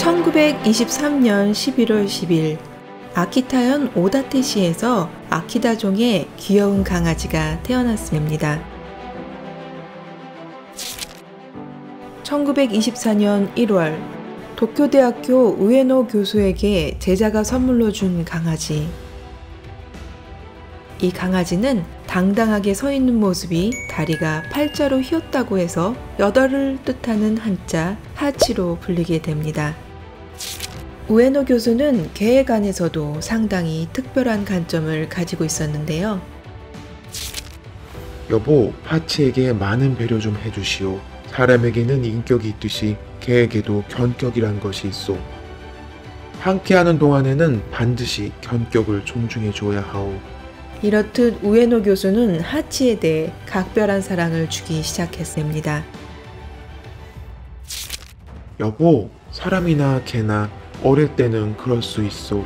1923년 11월 10일 아키타현 오다테시에서 아키다종의 귀여운 강아지가 태어났습니다. 1924년 1월 도쿄대학교 우에노 교수에게 제자가 선물로 준 강아지. 이 강아지는 당당하게 서 있는 모습이 다리가 팔자로 휘었다고 해서 여덟을 뜻하는 한자 하치로 불리게 됩니다. 우에노 교수는 개에 관해서도 상당히 특별한 관점을 가지고 있었는데요. 여보, 하치에게 많은 배려 좀 해주시오. 사람에게는 인격이 있듯이 개에게도 견격이란 것이 있소. 함께하는 동안에는 반드시 견격을 존중해줘야 하오. 이렇듯 우에노 교수는 하치에 대해 각별한 사랑을 주기 시작했습니다. 여보, 사람이나 개나 어릴 때는 그럴 수 있어.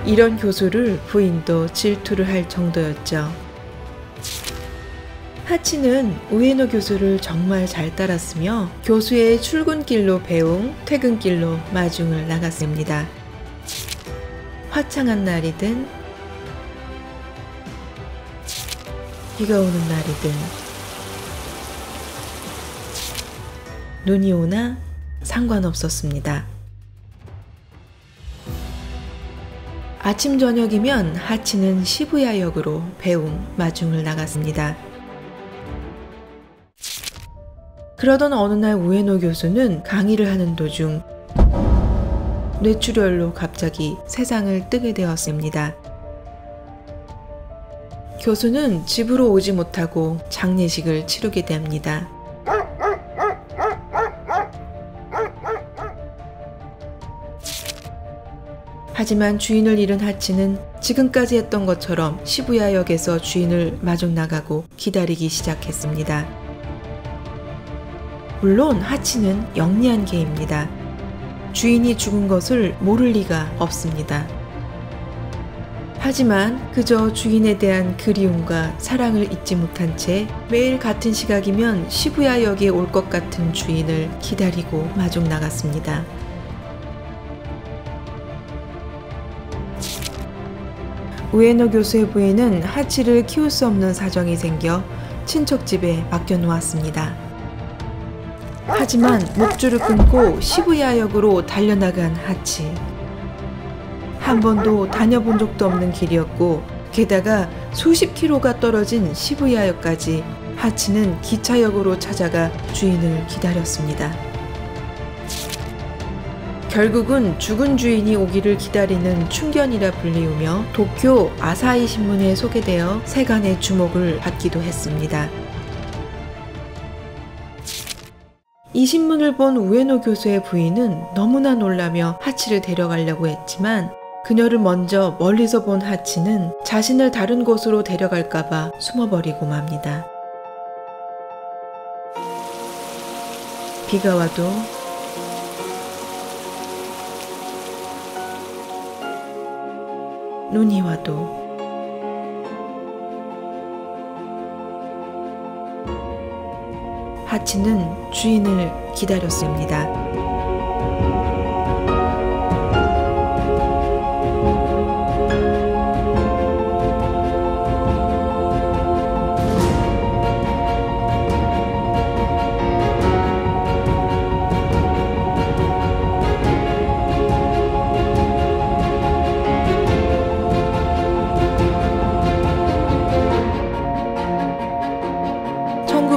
이런 교수를 부인도 질투를 할 정도였죠. 하치는 우에노 교수를 정말 잘 따랐으며 교수의 출근길로 배웅, 퇴근길로 마중을 나갔습니다. 화창한 날이든 비가 오는 날이든 눈이 오나 상관없었습니다. 아침 저녁이면 하치는 시부야역으로 배웅, 마중을 나갔습니다. 그러던 어느 날 우에노 교수는 강의를 하는 도중 뇌출혈로 갑자기 세상을 뜨게 되었습니다. 교수는 집으로 오지 못하고 장례식을 치르게 됩니다. 하지만 주인을 잃은 하치는 지금까지 했던 것처럼 시부야역에서 주인을 마중 나가고 기다리기 시작했습니다. 물론 하치는 영리한 개입니다. 주인이 죽은 것을 모를 리가 없습니다. 하지만 그저 주인에 대한 그리움과 사랑을 잊지 못한 채 매일 같은 시각이면 시부야역에 올 것 같은 주인을 기다리고 마중 나갔습니다. 우에노 교수의 부인은 하치를 키울 수 없는 사정이 생겨 친척 집에 맡겨놓았습니다. 하지만 목줄을 끊고 시부야역으로 달려나간 하치. 한 번도 다녀본 적도 없는 길이었고 게다가 수십 킬로가 떨어진 시부야역까지 하치는 기차역으로 찾아가 주인을 기다렸습니다. 결국은 죽은 주인이 오기를 기다리는 충견이라 불리우며 도쿄 아사히 신문에 소개되어 세간의 주목을 받기도 했습니다. 이 신문을 본 우에노 교수의 부인은 너무나 놀라며 하치를 데려가려고 했지만 그녀를 먼저 멀리서 본 하치는 자신을 다른 곳으로 데려갈까봐 숨어버리고 맙니다. 비가 와도 눈이 와도 하치는 주인을 기다렸습니다.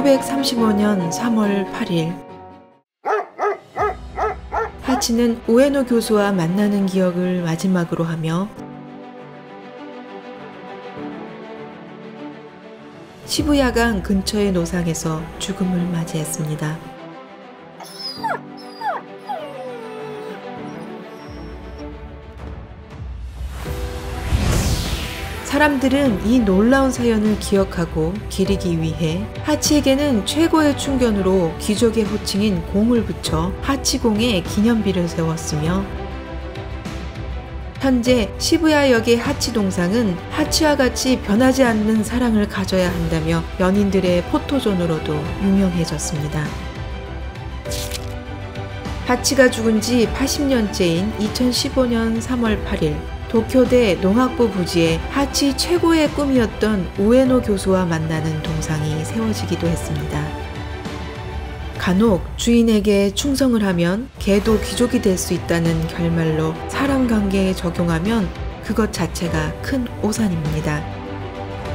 (1935년 3월 8일) 하치는 우에노 교수와 만나는 기억을 마지막으로 하며 시부야강 근처의 노상에서 죽음을 맞이했습니다. 사람들은 이 놀라운 사연을 기억하고 기리기 위해 하치에게는 최고의 충견으로 귀족의 호칭인 공을 붙여 하치공에 기념비를 세웠으며 현재 시부야역의 하치 동상은 하치와 같이 변하지 않는 사랑을 가져야 한다며 연인들의 포토존으로도 유명해졌습니다. 하치가 죽은 지 80년째인 2015년 3월 8일 도쿄대 농학부 부지에 하치 최고의 꿈이었던 우에노 교수와 만나는 동상이 세워지기도 했습니다. 간혹 주인에게 충성을 하면 개도 귀족이 될 수 있다는 결말로 사람 관계에 적용하면 그것 자체가 큰 오산입니다.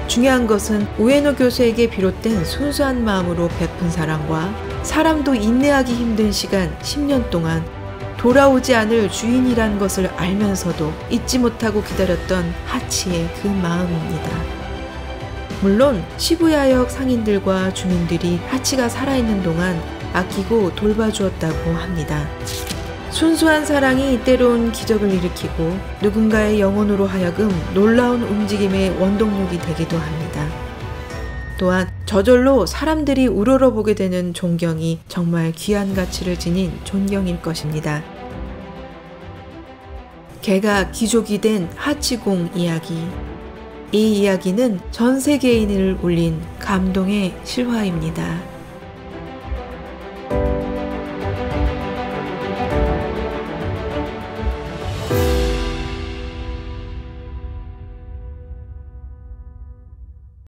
중요한 것은 우에노 교수에게 비롯된 순수한 마음으로 베푼 사랑과 사람도 인내하기 힘든 시간 10년 동안 돌아오지 않을 주인이란 것을 알면서도 잊지 못하고 기다렸던 하치의 그 마음입니다. 물론 시부야역 상인들과 주민들이 하치가 살아있는 동안 아끼고 돌봐주었다고 합니다. 순수한 사랑이 때론 기적을 일으키고 누군가의 영혼으로 하여금 놀라운 움직임의 원동력이 되기도 합니다. 또한 저절로 사람들이 우러러보게 되는 존경이 정말 귀한 가치를 지닌 존경일 것입니다. 개가 귀족이 된 하치공 이야기. 이 이야기는 전 세계인을 울린 감동의 실화입니다.